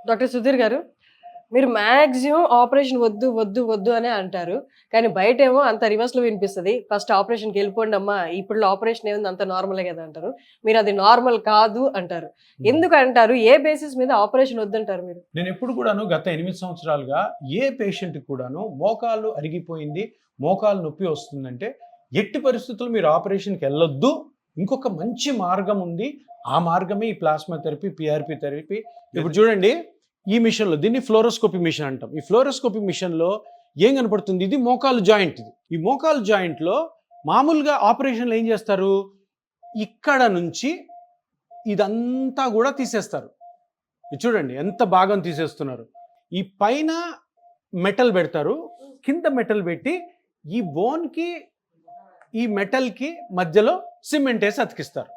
Doctor Sudheer గారు, మీరు maximum operation వద్దు, వద్దు, వద్దు అనే అంటారు. కానీ బయటేమో అంత రివర్స్‌లో వినిపిస్తది. ఫస్ట్ ఆపరేషన్‌కి ఎళ్ళిపోండమ్మా. ఇప్పట్లో ఆపరేషన్ ఏముంది అంతా నార్మలే గదా! అంటారు. మీరది నార్మల్ కాదు అంటారు. ఎందుకంటారు? ఏ బేసిస్ మీద ఆపరేషన్ వద్దంటారు మీరు? నేనెప్పుడు కూడాను గత 8 సంవత్సరాలుగా ఏ పేషెంట్‌కి కూడాను మోకాలు అరిగిపోయింది, మోకాలు నొప్పి వస్తుందంటే, ఎట్టి పరిస్థితుల్లో మీరు ఆపరేషన్‌కెళ్ళొద్దు. ఇంకొక మంచి మార్గం ఉంది. ఆ మార్గమే ఈ ప్లాస్మా థెరపీ, పీఆర్పీ థెరపీ. ఇప్పుడు చూడండి, ఈ మిషన్‌లో దీన్ని ఫ్లోరోస్కోపీ మిషన్ అంటాం. ఈ ఫ్లోరోస్కోపీ మిషన్‌లో ఏం కనపడుతుంది? ఇది మోకాలు జాయింట్ ఇది. ఈ మోకాలు జాయింట్‌లో మామూలుగా ఆపరేషన్‌లో ఏం చేస్తారు? ఇక్కడ నుంచి ఇదంతా కూడా తీసేస్తారు. ఇది చూడండి ఎంత భాగం తీసేస్తున్నారు. ఈ పైన మెటల్ పెడతారు, కింద మెటల్ పెట్టి ఈ బోన్‌కి ఈ మెటల్‌కి మధ్యలో సిమెంట్ వేసి అతికిస్తారు.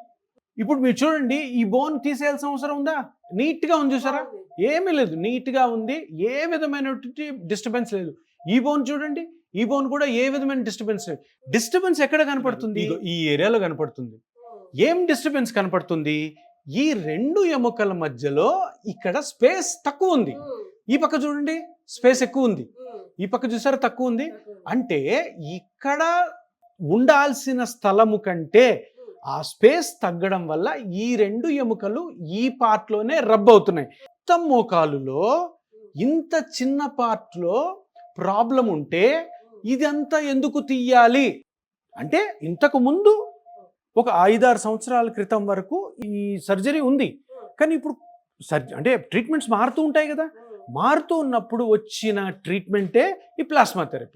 ఇప్పుడు మీరు చూడండి, ఈ బోన్ తీసేయాల్సిన అవసరం ఉందా? నీట్‌గా ఉంది చూసారా? ఏమీ లేదు, నీట్‌గా ఉంది. ఏ విధమైనటువంటి డిస్టర్బెన్స్ లేదు. ఈ బోన్ చూడండి, ఈ బోన్ కూడా ఏ విధమైన డిస్టర్బెన్స్ లేదు. డిస్టర్బెన్స్ ఎక్కడ కనపడుతుంది? ఇగో ఈ ఏరియాలో కనపడుతుంది. ఏం డిస్టర్బెన్స్ కనపడుతుంది? ఈ రెండు ఎముకల మధ్యలో ఇక్కడ స్పేస్ తక్కువ ఉంది. ఈ పక్క చూడండి, స్పేస్ ఎక్కువ ఉంది. ఈ పక్క చూసారా, తక్కువ ఉంది. అంటే ఇక్కడ ఉండాల్సిన స్థలము కంటే ఆ స్పేస్ తగ్గడం వల్ల ఈ రెండు ఎముకలు ఈ పార్ట్లోనే రబ్ అవుతున్నాయి. మొత్తం మోకాలులో ఇంత చిన్న పార్ట్లో ప్రాబ్లం ఉంటే ఇదంతా ఎందుకు తీయాలి అంటే, ఇంతకు ముందు ఒక 5-6 సంవత్సరాల క్రితం వరకు ఈ సర్జరీ ఉంది. కానీ ఇప్పుడు అంటే ట్రీట్మెంట్స్ మారుతూ ఉంటాయి కదా. మారుతూ ఉన్నప్పుడు వచ్చిన ట్రీట్మెంటే ఈ ప్లాస్మా థెరపీ.